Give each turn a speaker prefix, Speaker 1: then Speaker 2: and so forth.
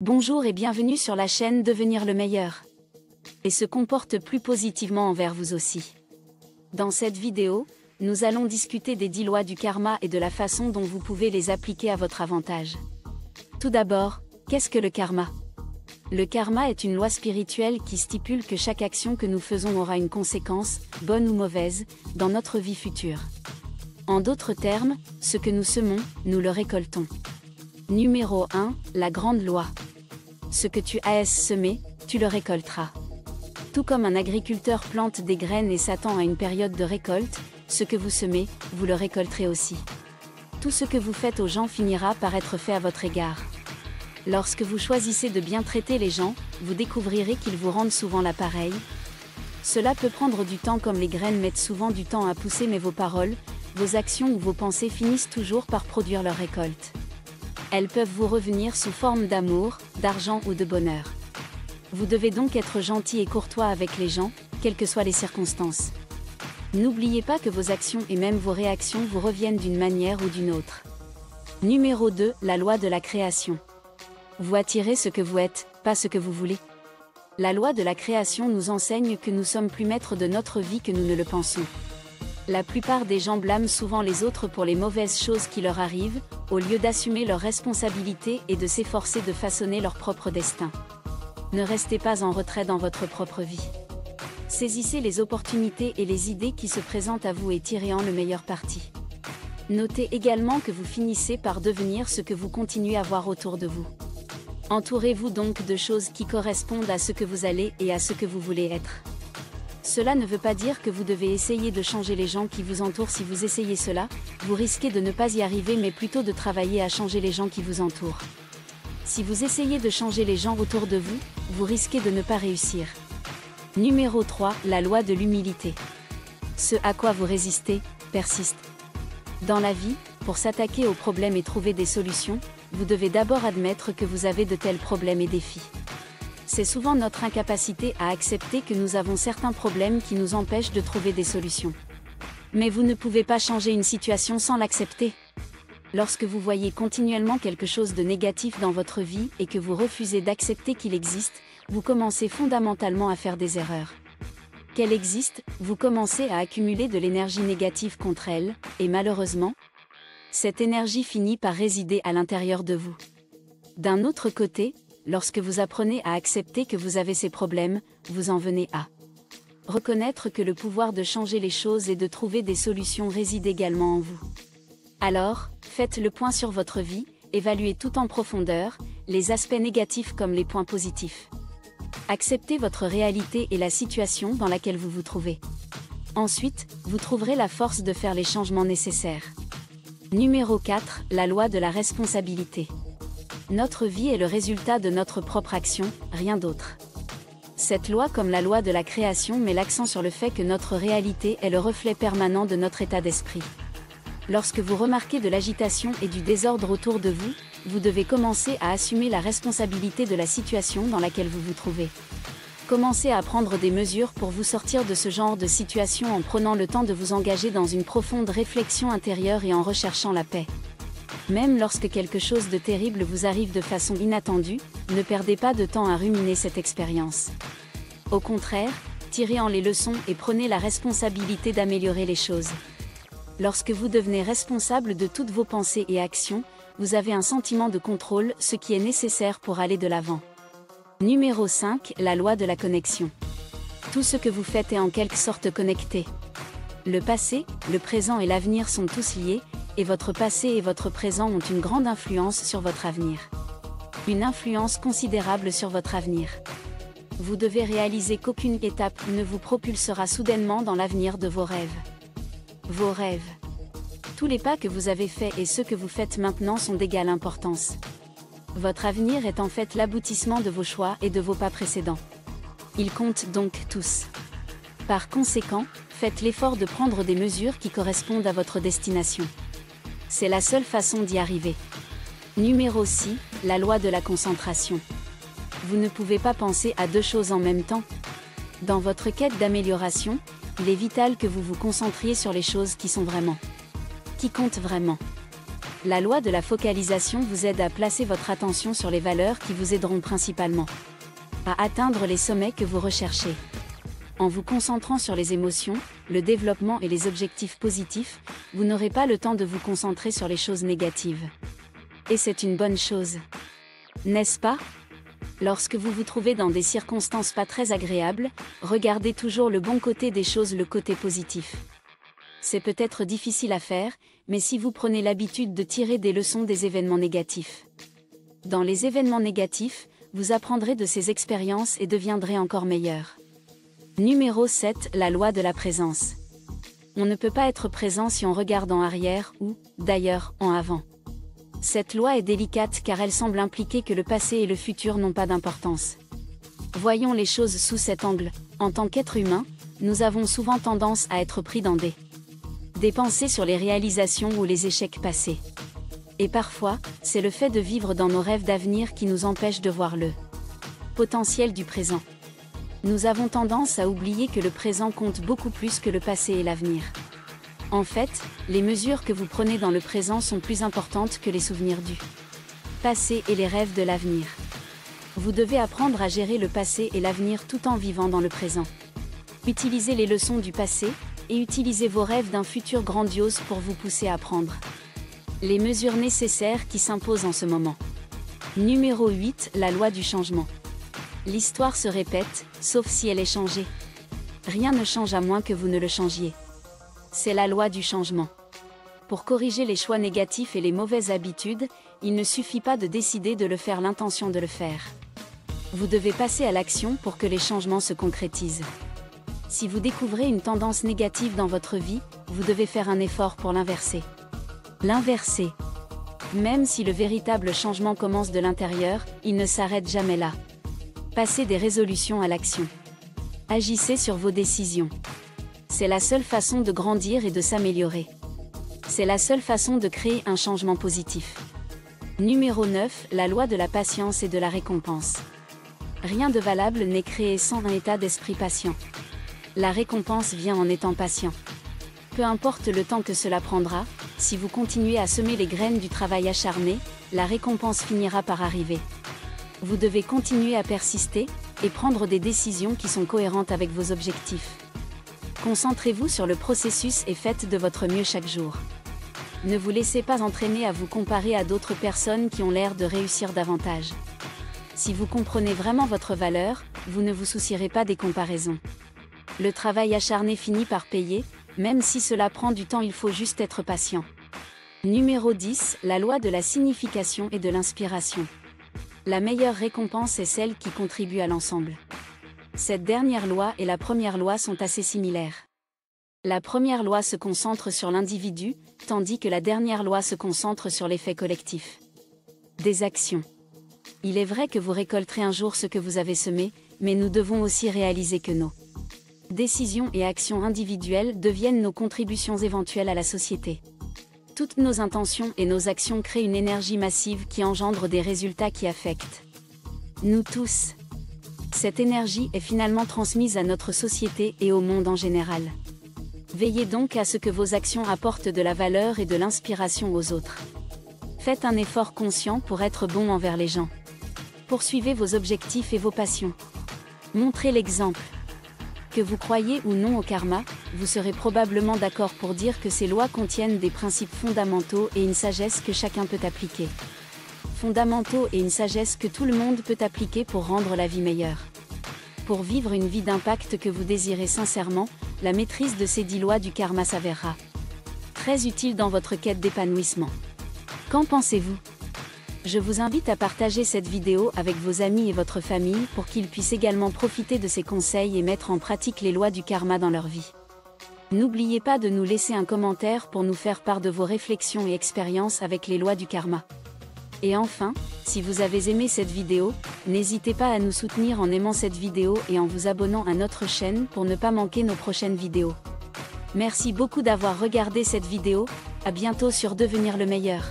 Speaker 1: Bonjour et bienvenue sur la chaîne Devenir le meilleur. Et se comporte plus positivement envers vous aussi. Dans cette vidéo, nous allons discuter des 10 lois du karma et de la façon dont vous pouvez les appliquer à votre avantage. Tout d'abord, qu'est-ce que le karma? Le karma est une loi spirituelle qui stipule que chaque action que nous faisons aura une conséquence, bonne ou mauvaise, dans notre vie future. En d'autres termes, ce que nous semons, nous le récoltons. Numéro 1, la grande loi. Ce que tu as semé, tu le récolteras. Tout comme un agriculteur plante des graines et s'attend à une période de récolte, ce que vous semez, vous le récolterez aussi. Tout ce que vous faites aux gens finira par être fait à votre égard. Lorsque vous choisissez de bien traiter les gens, vous découvrirez qu'ils vous rendent souvent l'appareil. Cela peut prendre du temps comme les graines mettent souvent du temps à pousser, mais vos paroles, vos actions ou vos pensées finissent toujours par produire leur récolte. Elles peuvent vous revenir sous forme d'amour, d'argent ou de bonheur. Vous devez donc être gentil et courtois avec les gens, quelles que soient les circonstances. N'oubliez pas que vos actions et même vos réactions vous reviennent d'une manière ou d'une autre. Numéro 2, la loi de la création. Vous attirez ce que vous êtes, pas ce que vous voulez. La loi de la création nous enseigne que nous sommes plus maîtres de notre vie que nous ne le pensons. La plupart des gens blâment souvent les autres pour les mauvaises choses qui leur arrivent, au lieu d'assumer leurs responsabilités et de s'efforcer de façonner leur propre destin. Ne restez pas en retrait dans votre propre vie. Saisissez les opportunités et les idées qui se présentent à vous et tirez-en le meilleur parti. Notez également que vous finissez par devenir ce que vous continuez à voir autour de vous. Entourez-vous donc de choses qui correspondent à ce que vous allez et à ce que vous voulez être. Cela ne veut pas dire que vous devez essayer de changer les gens qui vous entourent. Si vous essayez cela, vous risquez de ne pas y arriver, mais plutôt de travailler à changer les gens qui vous entourent. Si vous essayez de changer les gens autour de vous, vous risquez de ne pas réussir. Numéro 3, la loi de l'humilité. Ce à quoi vous résistez, persiste. Dans la vie, pour s'attaquer aux problèmes et trouver des solutions, vous devez d'abord admettre que vous avez de tels problèmes et défis. C'est souvent notre incapacité à accepter que nous avons certains problèmes qui nous empêchent de trouver des solutions. Mais vous ne pouvez pas changer une situation sans l'accepter. Lorsque vous voyez continuellement quelque chose de négatif dans votre vie et que vous refusez d'accepter qu'il existe, vous commencez fondamentalement à faire des erreurs. Qu'elle existe, vous commencez à accumuler de l'énergie négative contre elle, et malheureusement, cette énergie finit par résider à l'intérieur de vous. D'un autre côté, lorsque vous apprenez à accepter que vous avez ces problèmes, vous en venez à reconnaître que le pouvoir de changer les choses et de trouver des solutions réside également en vous. Alors, faites le point sur votre vie, évaluez tout en profondeur, les aspects négatifs comme les points positifs. Acceptez votre réalité et la situation dans laquelle vous vous trouvez. Ensuite, vous trouverez la force de faire les changements nécessaires. Numéro 4, la loi de la responsabilité. Notre vie est le résultat de notre propre action, rien d'autre. Cette loi, comme la loi de la création, met l'accent sur le fait que notre réalité est le reflet permanent de notre état d'esprit. Lorsque vous remarquez de l'agitation et du désordre autour de vous, vous devez commencer à assumer la responsabilité de la situation dans laquelle vous vous trouvez. Commencez à prendre des mesures pour vous sortir de ce genre de situation en prenant le temps de vous engager dans une profonde réflexion intérieure et en recherchant la paix. Même lorsque quelque chose de terrible vous arrive de façon inattendue, ne perdez pas de temps à ruminer cette expérience. Au contraire, tirez en les leçons et prenez la responsabilité d'améliorer les choses. Lorsque vous devenez responsable de toutes vos pensées et actions, vous avez un sentiment de contrôle, ce qui est nécessaire pour aller de l'avant. Numéro 5, la loi de la connexion. Tout ce que vous faites est en quelque sorte connecté. Le passé, le présent et l'avenir sont tous liés, et votre passé et votre présent ont une grande influence sur votre avenir. Une influence considérable sur votre avenir. Vous devez réaliser qu'aucune étape ne vous propulsera soudainement dans l'avenir de vos rêves. Vos rêves. Tous les pas que vous avez faits et ceux que vous faites maintenant sont d'égale importance. Votre avenir est en fait l'aboutissement de vos choix et de vos pas précédents. Ils comptent donc tous. Par conséquent, faites l'effort de prendre des mesures qui correspondent à votre destination. C'est la seule façon d'y arriver. Numéro 6, la loi de la concentration. Vous ne pouvez pas penser à deux choses en même temps. Dans votre quête d'amélioration, il est vital que vous vous concentriez sur les choses qui comptent vraiment. La loi de la focalisation vous aide à placer votre attention sur les valeurs qui vous aideront principalement à atteindre les sommets que vous recherchez. En vous concentrant sur les émotions, le développement et les objectifs positifs, vous n'aurez pas le temps de vous concentrer sur les choses négatives. Et c'est une bonne chose. N'est-ce pas? Lorsque vous vous trouvez dans des circonstances pas très agréables, regardez toujours le bon côté des choses, le côté positif. C'est peut-être difficile à faire, mais si vous prenez l'habitude de tirer des leçons des événements négatifs. Dans les événements négatifs, vous apprendrez de ces expériences et deviendrez encore meilleur. Numéro 7, la loi de la présence. On ne peut pas être présent si on regarde en arrière ou, d'ailleurs, en avant. Cette loi est délicate car elle semble impliquer que le passé et le futur n'ont pas d'importance. Voyons les choses sous cet angle. En tant qu'être humain, nous avons souvent tendance à être pris dans des pensées sur les réalisations ou les échecs passés. Et parfois, c'est le fait de vivre dans nos rêves d'avenir qui nous empêche de voir le potentiel du présent. Nous avons tendance à oublier que le présent compte beaucoup plus que le passé et l'avenir. En fait, les mesures que vous prenez dans le présent sont plus importantes que les souvenirs du passé et les rêves de l'avenir. Vous devez apprendre à gérer le passé et l'avenir tout en vivant dans le présent. Utilisez les leçons du passé, et utilisez vos rêves d'un futur grandiose pour vous pousser à prendre les mesures nécessaires qui s'imposent en ce moment. Numéro 8, la loi du changement. L'histoire se répète, sauf si elle est changée. Rien ne change à moins que vous ne le changiez. C'est la loi du changement. Pour corriger les choix négatifs et les mauvaises habitudes, il ne suffit pas de décider de le faire, l'intention de le faire. Vous devez passer à l'action pour que les changements se concrétisent. Si vous découvrez une tendance négative dans votre vie, vous devez faire un effort pour l'inverser. L'inverser. Même si le véritable changement commence de l'intérieur, il ne s'arrête jamais là. Passez des résolutions à l'action. Agissez sur vos décisions. C'est la seule façon de grandir et de s'améliorer. C'est la seule façon de créer un changement positif. Numéro 9, la loi de la patience et de la récompense. Rien de valable n'est créé sans un état d'esprit patient. La récompense vient en étant patient. Peu importe le temps que cela prendra, si vous continuez à semer les graines du travail acharné, la récompense finira par arriver. Vous devez continuer à persister, et prendre des décisions qui sont cohérentes avec vos objectifs. Concentrez-vous sur le processus et faites de votre mieux chaque jour. Ne vous laissez pas entraîner à vous comparer à d'autres personnes qui ont l'air de réussir davantage. Si vous comprenez vraiment votre valeur, vous ne vous soucierez pas des comparaisons. Le travail acharné finit par payer, même si cela prend du temps, il faut juste être patient. Numéro 10, la loi de la signification et de l'inspiration. La meilleure récompense est celle qui contribue à l'ensemble. Cette dernière loi et la première loi sont assez similaires. La première loi se concentre sur l'individu, tandis que la dernière loi se concentre sur l'effet collectif. Des actions. Il est vrai que vous récolterez un jour ce que vous avez semé, mais nous devons aussi réaliser que nos décisions et actions individuelles deviennent nos contributions éventuelles à la société. Toutes nos intentions et nos actions créent une énergie massive qui engendre des résultats qui affectent nous tous. Cette énergie est finalement transmise à notre société et au monde en général. Veillez donc à ce que vos actions apportent de la valeur et de l'inspiration aux autres. Faites un effort conscient pour être bon envers les gens. Poursuivez vos objectifs et vos passions. Montrez l'exemple. Que vous croyez ou non au karma, vous serez probablement d'accord pour dire que ces lois contiennent des principes fondamentaux et une sagesse que chacun peut appliquer. Fondamentaux et une sagesse que tout le monde peut appliquer pour rendre la vie meilleure. Pour vivre une vie d'impact que vous désirez sincèrement, la maîtrise de ces 10 lois du karma s'avérera très utile dans votre quête d'épanouissement. Qu'en pensez-vous ? Je vous invite à partager cette vidéo avec vos amis et votre famille pour qu'ils puissent également profiter de ces conseils et mettre en pratique les lois du karma dans leur vie. N'oubliez pas de nous laisser un commentaire pour nous faire part de vos réflexions et expériences avec les lois du karma. Et enfin, si vous avez aimé cette vidéo, n'hésitez pas à nous soutenir en aimant cette vidéo et en vous abonnant à notre chaîne pour ne pas manquer nos prochaines vidéos. Merci beaucoup d'avoir regardé cette vidéo, à bientôt sur Devenir le meilleur.